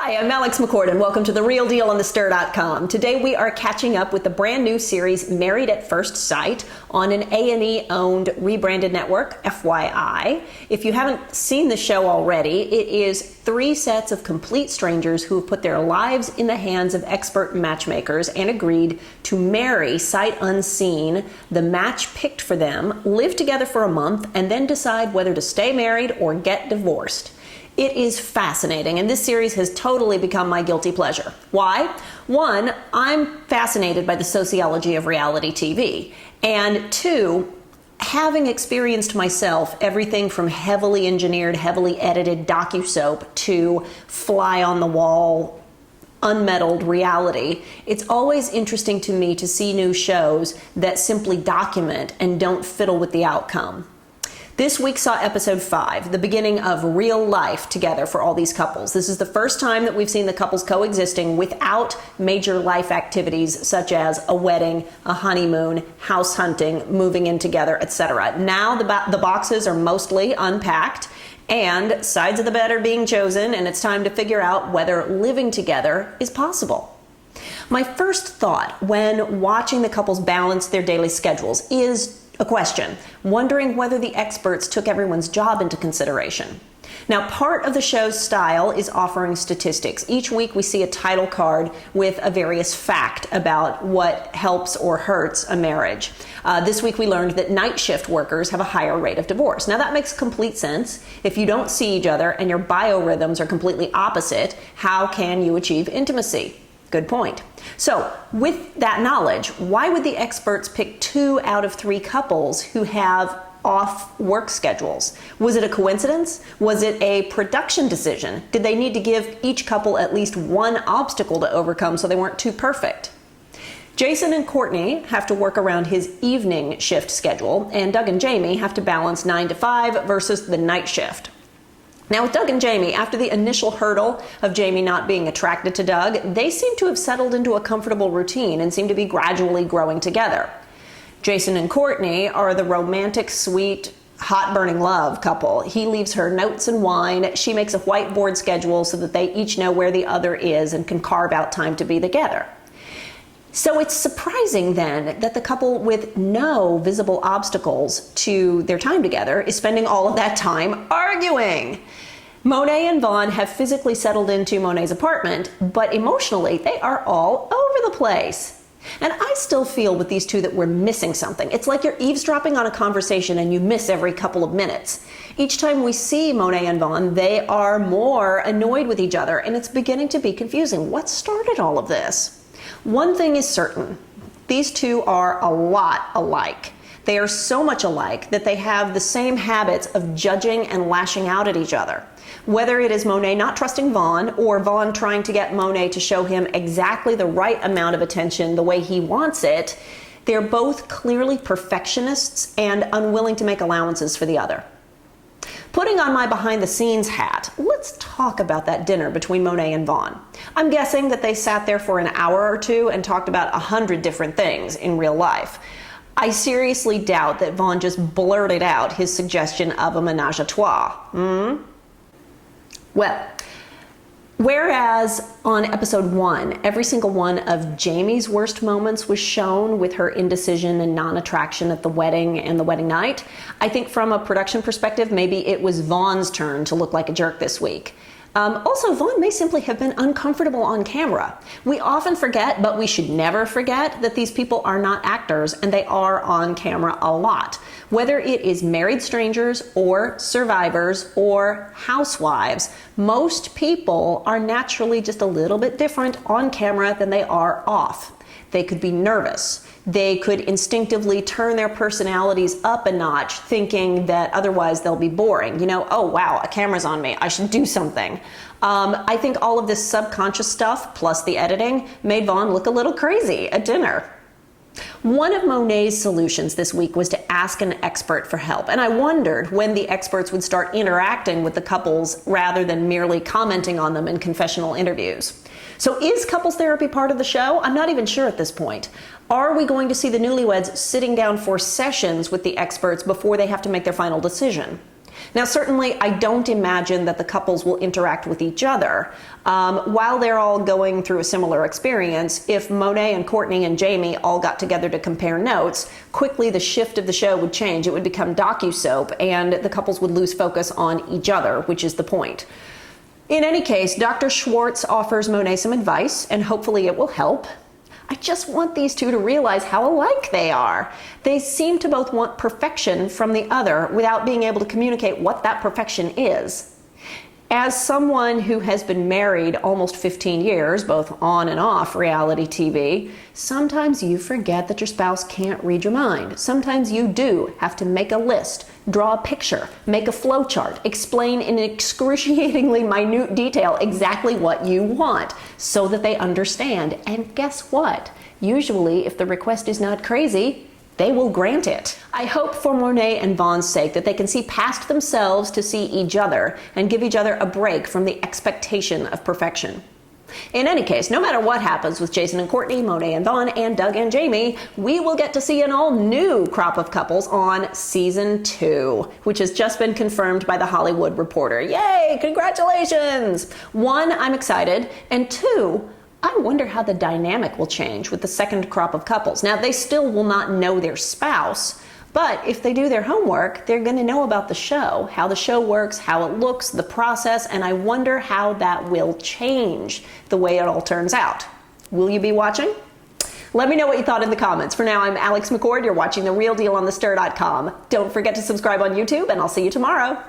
Hi, I'm Alex McCord and welcome to The Real Deal on thestir.com. Today we are catching up with the brand new series Married at First Sight on an A&E owned rebranded network, FYI. If you haven't seen the show already, it is 3 sets of complete strangers who have put their lives in the hands of expert matchmakers and agreed to marry sight unseen, the match picked for them, live together for a month, and then decide whether to stay married or get divorced. It is fascinating, and this series has totally become my guilty pleasure. Why? One, I'm fascinated by the sociology of reality TV. And 2, having experienced myself everything from heavily engineered, heavily edited docusoap to fly-on-the-wall, unmeddled reality, it's always interesting to me to see new shows that simply document and don't fiddle with the outcome. This week saw episode 5, the beginning of real life together for all these couples. This is the first time that we've seen the couples coexisting without major life activities such as a wedding, a honeymoon, house hunting, moving in together, etc. Now the boxes are mostly unpacked and sides of the bed are being chosen, and it's time to figure out whether living together is possible. My first thought when watching the couples balance their daily schedules is a question, wondering whether the experts took everyone's job into consideration. Now, part of the show's style is offering statistics. Each week we see a title card with a various fact about what helps or hurts a marriage. This week we learned that night shift workers have a higher rate of divorce. Now that makes complete sense. If you don't see each other and your biorhythms are completely opposite, how can you achieve intimacy? Good point. So, with that knowledge, why would the experts pick 2 out of 3 couples who have off work schedules? Was it a coincidence? Was it a production decision? Did they need to give each couple at least one obstacle to overcome so they weren't too perfect? Jason and Cortney have to work around his evening shift schedule, and Doug and Jamie have to balance 9 to 5 versus the night shift. Now with Doug and Jamie, after the initial hurdle of Jamie not being attracted to Doug, they seem to have settled into a comfortable routine and seem to be gradually growing together. Jason and Cortney are the romantic, sweet, hot-burning love couple. He leaves her notes and wine. She makes a whiteboard schedule so that they each know where the other is and can carve out time to be together. So it's surprising then that the couple with no visible obstacles to their time together is spending all of that time arguing. Monet and Vaughn have physically settled into Monet's apartment, but emotionally they are all over the place. And I still feel with these two that we're missing something. It's like you're eavesdropping on a conversation and you miss every couple of minutes. Each time we see Monet and Vaughn, they are more annoyed with each other, and it's beginning to be confusing. What started all of this? One thing is certain, these two are a lot alike. They are so much alike that they have the same habits of judging and lashing out at each other. Whether it is Monet not trusting Vaughn or Vaughn trying to get Monet to show him exactly the right amount of attention the way he wants it, they're both clearly perfectionists and unwilling to make allowances for the other. Putting on my behind-the-scenes hat, let's talk about that dinner between Monet and Vaughn. I'm guessing that they sat there for an hour or 2 and talked about 100 different things in real life. I seriously doubt that Vaughn just blurted out his suggestion of a menage a trois. Well, whereas on episode 1, every single one of Jamie's worst moments was shown with her indecision and non-attraction at the wedding and the wedding night, I think from a production perspective, maybe it was Vaughn's turn to look like a jerk this week. Also, Vaughn may simply have been uncomfortable on camera. We often forget, but we should never forget, that these people are not actors and they are on camera a lot. Whether it is married strangers or survivors or housewives, most people are naturally just a little bit different on camera than they are off. They could be nervous. They could instinctively turn their personalities up a notch, thinking that otherwise they'll be boring. You know, oh wow, a camera's on me, I should do something. I think all of this subconscious stuff, plus the editing, made Vaughn look a little crazy at dinner. One of Monet's solutions this week was to ask an expert for help, and I wondered when the experts would start interacting with the couples rather than merely commenting on them in confessional interviews. So is couples therapy part of the show? I'm not even sure at this point. Are we going to see the newlyweds sitting down for sessions with the experts before they have to make their final decision? Now, certainly, I don't imagine that the couples will interact with each other. While they're all going through a similar experience, if Monet and Cortney and Jamie all got together to compare notes, quickly the shift of the show would change. It would become docusoap, and the couples would lose focus on each other, which is the point. In any case, Dr. Schwartz offers Monet some advice, and hopefully it will help. I just want these two to realize how alike they are. They seem to both want perfection from the other without being able to communicate what that perfection is. As someone who has been married almost 15 years, both on and off reality TV, sometimes you forget that your spouse can't read your mind. Sometimes you do have to make a list, draw a picture, make a flow chart, explain in excruciatingly minute detail exactly what you want so that they understand. And guess what? Usually, if the request is not crazy, they will grant it. I hope for Monet and Vaughn's sake that they can see past themselves to see each other and give each other a break from the expectation of perfection. In any case, no matter what happens with Jason and Cortney, Monet and Vaughn, and Doug and Jamie, we will get to see an all-new crop of couples on Season 2, which has just been confirmed by The Hollywood Reporter. Yay! Congratulations! 1, I'm excited, and 2, I wonder how the dynamic will change with the second crop of couples. Now, they still will not know their spouse, but if they do their homework, they're going to know about the show, how the show works, how it looks, the process, and I wonder how that will change the way it all turns out. Will you be watching? Let me know what you thought in the comments. For now, I'm Alex McCord. You're watching The Real Deal on thestir.com. Don't forget to subscribe on YouTube, and I'll see you tomorrow.